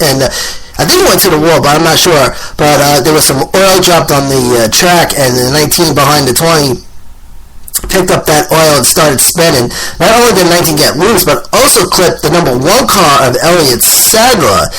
and I think he went to the wall, but I'm not sure. But there was some oil dropped on the track, and the 19 behind the 20 picked up that oil and started spinning. Not only did 19 get loose, but also clipped the number 1 car of Elliott Sadler.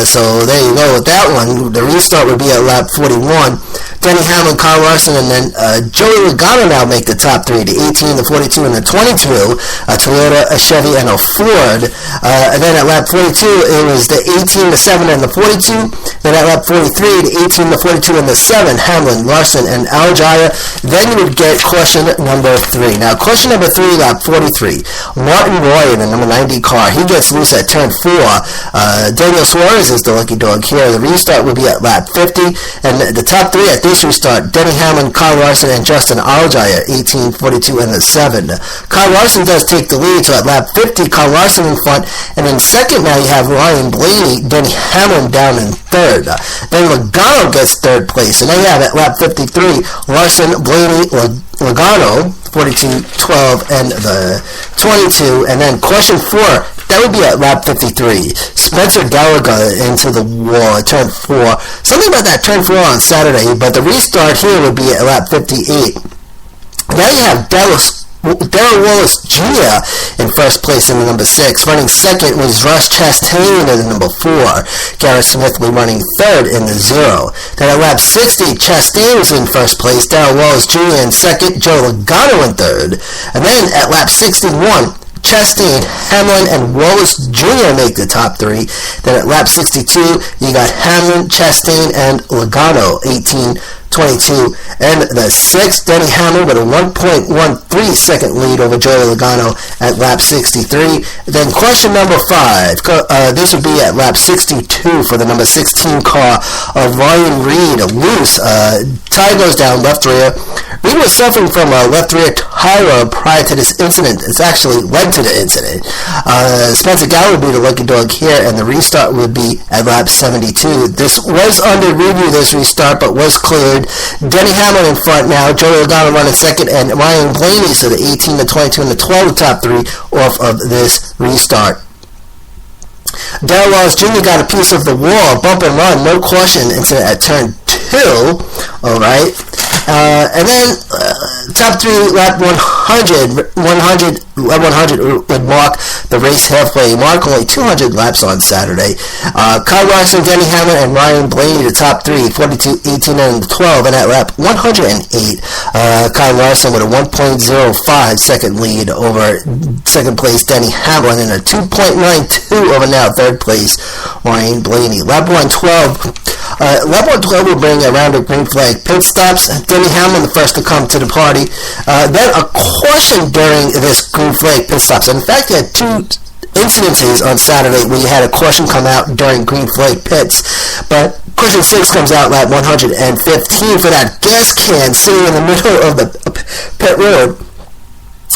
So there you go with that one. The restart would be at lap 41. Denny Hamlin, Kyle Larson, and then Joey Logano now make the top 3. The 18, the 42, and the 22. A Toyota, a Chevy, and a Ford. And then at lap 42, it was the 18, the 7, and the 42. Then at lap 43, the 18, the 42, and the 7, Hamlin, Larson, and Algaya. Then you would get caution number 3. Now, caution number 3, lap 43. Martin Roy in the number 90 car. He gets loose at turn 4. Daniel Suarez is the lucky dog here. The restart would be at lap 50. And the top 3 at this restart, Denny Hamlin, Kyle Larson, and Justin Allgaier, 18, 42, and the 7. Kyle Larson does take the lead, so at lap 50, Kyle Larson in front, and in second now you have Ryan Blaney, Denny Hamlin down in third. Then Logano gets third place, and then you have at lap 53, Larson, Blaney, Logano, 42, 12, and the 22, and then question 4, that would be at lap 53. Spencer Gallagher into the wall at turn 4. Something about that turn 4 on Saturday, but the restart here would be at lap 58. Now you have Darrell Wallace Jr. in first place in the number 6. Running second was Ross Chastain in the number 4. Garrett Smith was running third in the 0. Then at lap 60, Chastain was in first place. Darrell Wallace Jr. in second. Joe Logano in third. And then at lap 61, Chastain, Hamlin, and Wallace Jr. make the top 3. Then at lap 62, you got Hamlin, Chastain, and Logano, 18, 22, and the 6th, Denny Hamlin with a 1.13 second lead over Joey Logano at lap 63. Then question number 5, this would be at lap 62 for the number 16 car of Ryan Reed, loose. Tire goes down left rear. Reed was suffering from a left rear tire prior to this incident. It's actually led to the incident. Spencer Gallagher would be the lucky dog here, and the restart would be at lap 72. This was under review, this restart, but was cleared. Denny Hamlin in front now, Joey Logano running second, and Ryan Blaney, so the 18, the 22, and the 12 top 3 off of this restart. Darrell Wallace Jr. got a piece of the wall, bump and run, no caution until at turn 2. Alright. And then top 3 lap 100 would mark the race halfway mark. Only 200 laps on Saturday. Kyle Larson, Denny Hamlin, and Ryan Blaney the top 3, 42, 18, and 12. And at lap 108, Kyle Larson with a 1.05 second lead over second place Denny Hamlin, and a 2.92 over now third place Ryan Blaney. Lap 112. Lap 112 will bring a round of green flag pit stops. Denny Hamlin the first to come to the party. Then a caution during this green flag pit stops. In fact, you had 2 incidences on Saturday where you had a caution come out during green flag pits. But caution 6 comes out lap 115 for that gas can sitting in the middle of the pit road.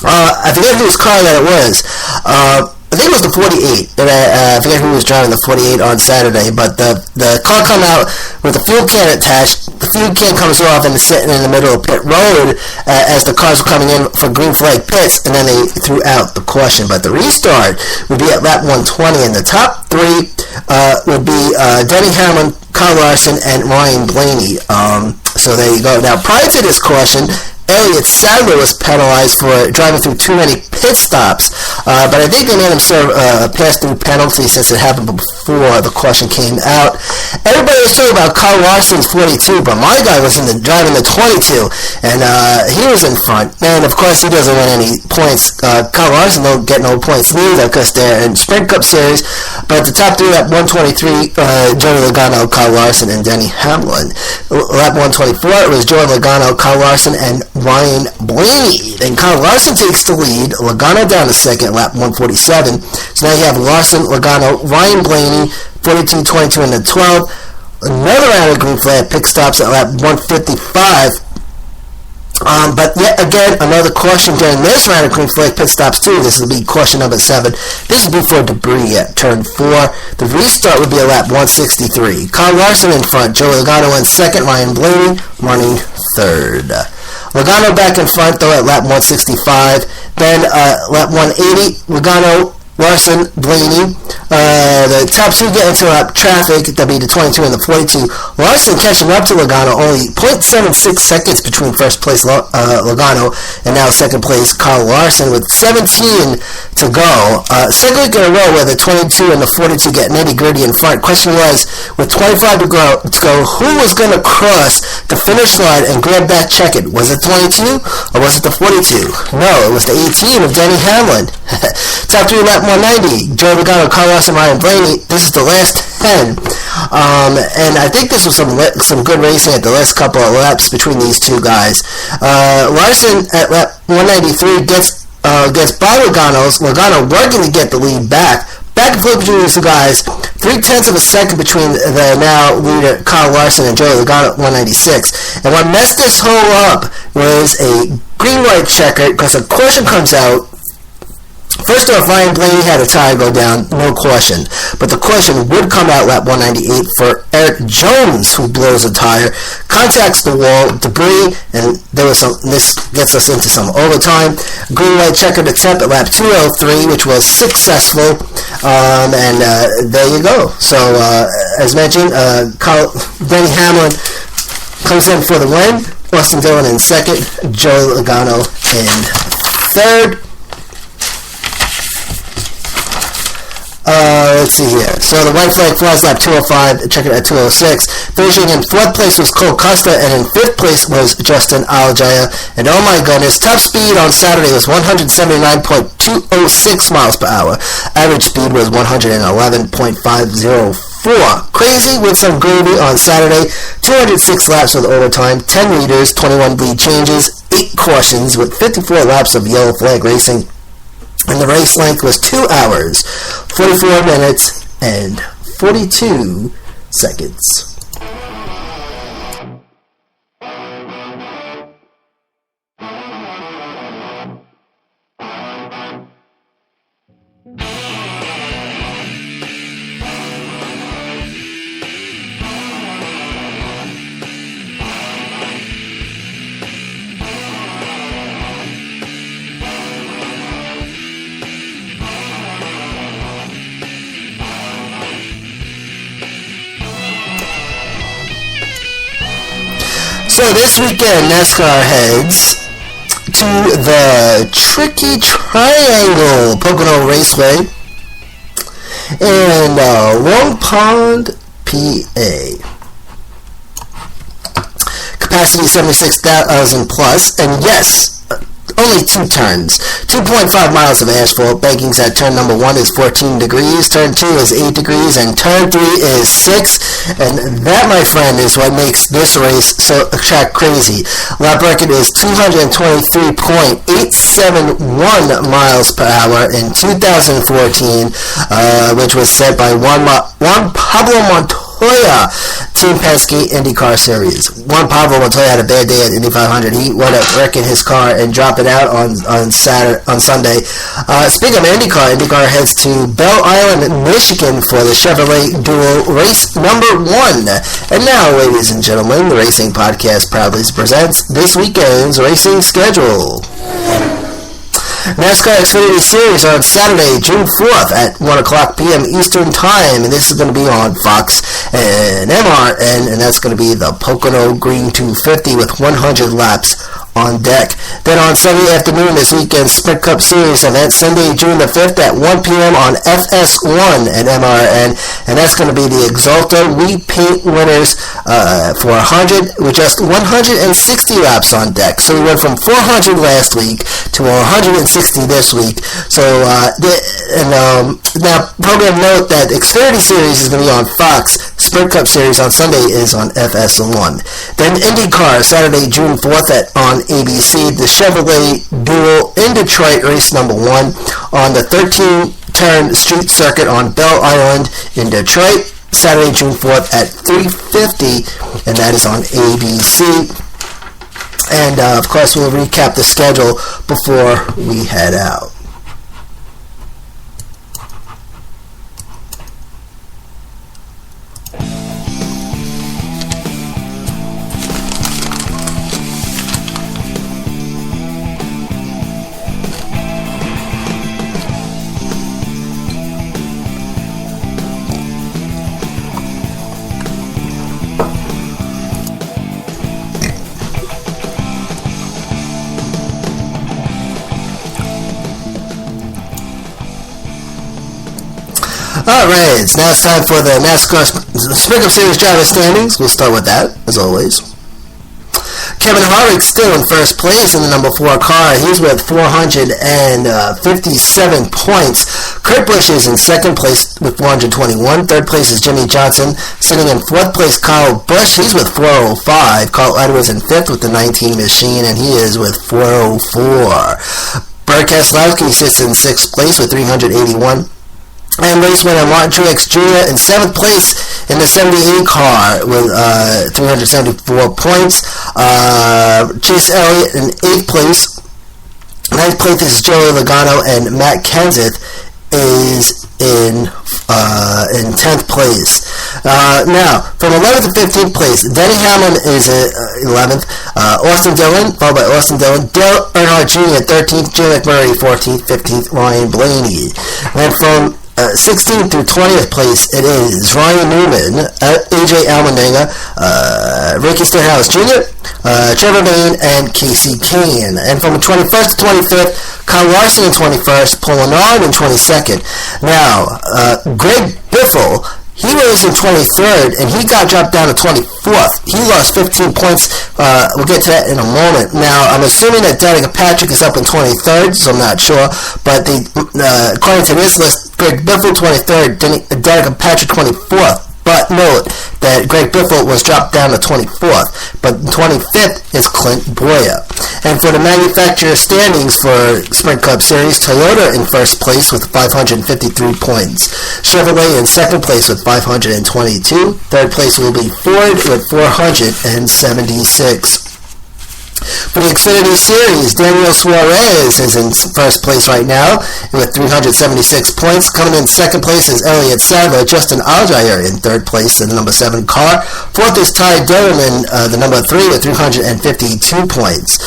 I forget whose car that it was. I think it was the 48. I forget who was driving the 48 on Saturday, but the car come out with the fuel can attached. The fuel can comes off and is sitting in the middle of pit road as the cars were coming in for green flag pits, and then they threw out the caution. But the restart would be at lap 120, and the top 3 would be Denny Hamlin, Kyle Larson, and Ryan Blaney. So there you go. Now, prior to this caution, Elliott Sadler was penalized for driving through too many pit stops, but I think they made him serve a pass-through penalty since it happened before the caution came out. Everybody was talking about Kyle Larson's 42, but my guy was driving the 22, and he was in front. And of course, he doesn't win any points. Kyle Larson don't get no points neither because they're in Sprint Cup Series. But the top 3 at 123, Joey Logano, Kyle Larson, and Denny Hamlin. Lap 124, it was Joey Logano, Kyle Larson, and Ryan Blaney. Then Kyle Larson takes the lead. Logano down to second, lap 147. So now you have Larson, Logano, Ryan Blaney, 42, 22, and the 12. Another round of green flag pit stops at lap 155. But yet again, another caution during this round of green flag pit stops too. This will be caution number 7. This will be for debris at turn 4. The restart would be at lap 163. Kyle Larson in front, Joey Logano in second, Ryan Blaney running third. Logano back in front though at lap 165. Then lap 180, Logano Larson, Blaney. The top two get into traffic. That'll be the 22 and the 42. Larson catching up to Logano, only 0.76 seconds between first place Logano and now second place Kyle Larson with 17 to go. Second week in a row where the 22 and the 42 get nitty-gritty in front. Question was, with 25 to go, who was going to cross the finish line and grab that check-in? Was it 22 or was it the 42? No, it was the 18 of Denny Hamlin. Top 3 lap 190, Joe Logano, Kyle Larson, Ryan Blaney. This is the last 10. And I think this was some good racing at the last couple of laps between these two guys. Larson at lap 193 gets by Logano working to get the lead back. Back and forth between these two guys, 0.3 of a second between the now leader Kyle Larson and Joey Logano at 196. And what messed this whole up was a green-white checker because a caution comes out. First off, Ryan Blaney had a tire go down, no caution. But the caution would come out lap 198 for Eric Jones, who blows a tire, contacts the wall, debris, and this gets us into some overtime. Green-white checkered attempt at lap 203, which was successful. And there you go. So, as mentioned, Denny Hamlin comes in for the win. Austin Dillon in second. Joey Logano in third. Let's see here. So the white flag flies lap 205, checkered at 206. Finishing in fourth place was Cole Custer, and in fifth place was Justin Allgaier. And oh my goodness, top speed on Saturday was 179.206 miles per hour. Average speed was 111.504. Crazy with some gravy on Saturday. 206 laps with overtime, 10 leaders, 21 lead changes, 8 cautions with 54 laps of yellow flag racing. And the race length was 2 hours, 44 minutes, and 42 seconds. So this weekend, NASCAR heads to the Tricky Triangle Pocono Raceway in Long Pond, PA. Capacity 76,000 plus, and yes, only 2 turns. 2.5 miles of asphalt. Bankings at turn number 1 is 14 degrees, turn 2 is 8 degrees, and turn 3 is 6. And that, my friend, is what makes this race so track crazy. Lap record is 223.871 miles per hour in 2014, which was set by Juan Pablo Montoya, Team Penske IndyCar Series. Juan Pablo Montoya had a bad day at Indy 500. He wound up wrecking his car and dropping out on Sunday. Speaking of IndyCar heads to Belle Island, Michigan for the Chevrolet Duel race number 1. And now, ladies and gentlemen, the Racing Podcast proudly presents this weekend's racing schedule. NASCAR Xfinity Series on Saturday, June 4th at 1 o'clock p.m. Eastern Time, and this is going to be on Fox and MRN, and that's going to be the Pocono Green 250 with 100 laps on deck. Then on Sunday afternoon, this weekend's Sprint Cup Series event, Sunday, June the 5th at 1 p.m. on FS1 at MRN, and that's going to be the Exalta Repaint winners for 100 with just 160 laps on deck. So we went from 400 last week to 160 this week. So now program note that Xfinity Series is going to be on Fox. Sprint Cup Series on Sunday is on FS1. Then IndyCar Saturday, June 4th on ABC, the Chevrolet Duel in Detroit, race number 1 on the 13-turn street circuit on Belle Island in Detroit, Saturday, June 4th at 3:50, and that is on ABC. And, of course, we'll recap the schedule before we head out. Alright, now it's time for the NASCAR Sprint Cup Series driver standings. We'll start with that, as always. Kevin Harvick still in first place in the number 4 car. He's with 457 points. Kurt Busch is in second place with 421. Third place is Jimmy Johnson. Sitting in fourth place, Kyle Busch. He's with 405. Carl Edwards in fifth with the 19 machine, and he is with 404. Bert Keselowski sits in sixth place with 381. And race winner Martin Truex Jr. in 7th place in the 78 car with 374 points. Chase Elliott in 8th place. 9th place is Joey Logano, and Matt Kenseth is in 10th place. Now, from 11th to 15th place, Denny Hamlin is at 11th. Austin Dillon, followed by Austin Dillon. Dale Earnhardt Jr. 13th. Jim McMurray 14th. 15th, Ryan Blaney. And from 16th through 20th place, it is Ryan Newman, AJ Allmendinger, Ricky Stenhouse Jr., Trevor Bayne, and Casey Kane. And from 21st to 25th, Kyle Larson in 21st, Paul Menard in 22nd. Now, Greg Biffle, he was in 23rd, and he got dropped down to 24th. He lost 15 points. We'll get to that in a moment. Now, I'm assuming that Danica Patrick is up in 23rd, so I'm not sure. But according to this list, Greg Biffle 23rd, Danica Patrick 24th. But note that Greg Biffle was dropped down to 24th, but 25th is Clint Boyer. And for the manufacturer standings for Sprint Cup Series, Toyota in first place with 553 points. Chevrolet in second place with 522. Third place will be Ford with 476. For the Xfinity Series, Daniel Suarez is in first place right now with 376 points. Coming in second place is Elliott Sadler. Justin Allgaier in third place in the number 7 car. Fourth is Ty Dillon, the number 3 with 352 points.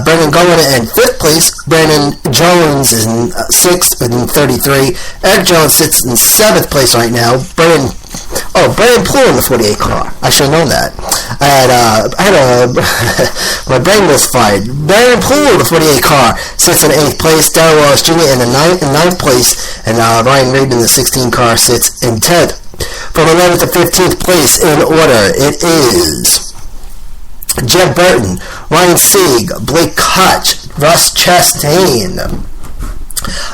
Brendan Gowen in fifth place. Brandon Jones is in sixth with 33. Eric Jones sits in seventh place right now. Brandon Poole in the 48 car. I should have known that. My brain was fired. Brandon Poole, the 48 car, sits in 8th place. Darrell Wallace Jr. in 9th place. And Ryan Reed in the 16 car sits in 10th. From 11th to 15th place in order, it is Jeb Burton, Ryan Sieg, Blake Koch, Ross Chastain,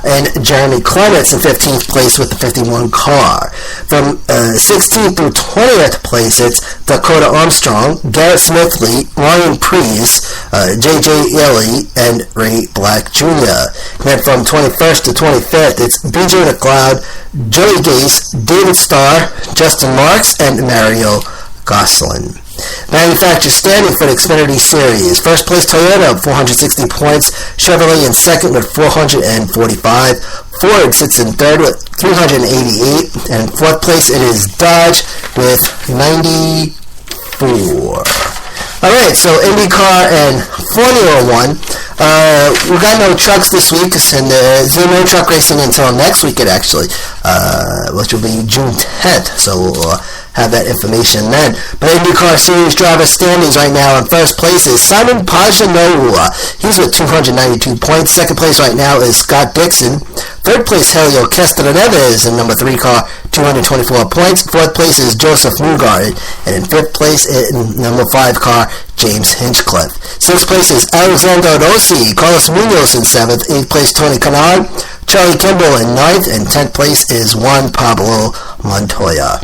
and Jeremy Clements in 15th place with the 51 car. From 16th through 20th place, it's Dakota Armstrong, Garrett Smithley, Ryan Preece, J.J. Ely, and Ray Black Jr. And then from 21st to 25th, it's B.J. McLeod, Joey Gase, David Starr, Justin Marks, and Mario Gosselin. Manufacturer standing for the Xfinity Series. First place Toyota, 460 points. Chevrolet in second with 445. Ford sits in third with 388. And fourth place it is Dodge with 94. Alright, so IndyCar and Formula One. We got no trucks this week, and there's no truck racing until next weekend, actually, which will be June 10th. So we'll have that information then. But IndyCar Series driver standings right now in first place is Simon Pagenaud. He's with 292 points. Second place right now is Scott Dixon. Third place, Helio Castroneves in number 3 car, 224 points. Fourth place is Joseph Newgarden. And in fifth place, in number 5 car, James Hinchcliffe. Sixth place is Alexander Rossi. Carlos Munoz in 7th. 8th place, Tony Kanaan. Charlie Kimball in 9th. And 10th place is Juan Pablo Montoya.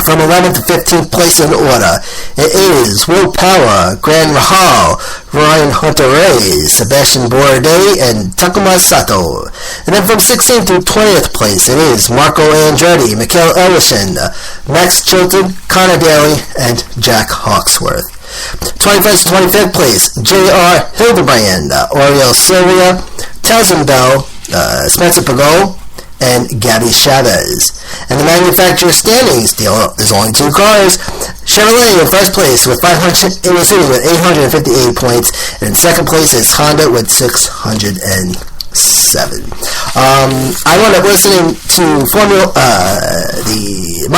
From 11th to 15th place in order, it is Will Power, Grant Rahal, Ryan Hunter-Reay, Sebastian Bourdais, and Takuma Sato. And then from 16th through 20th place, it is Marco Andretti, Mikael Ellison, Max Chilton, Connor Daly, and Jack Hawksworth. 21st to 25th place, J.R. Hildebrand, Oriol Silvia, Townsend Bell, Spencer Pagot, and Gabby Chavez. And the manufacturer standings, there's only 2 cars. Chevrolet in first place with 858 points, and in second place is Honda with 607. I wound up listening to the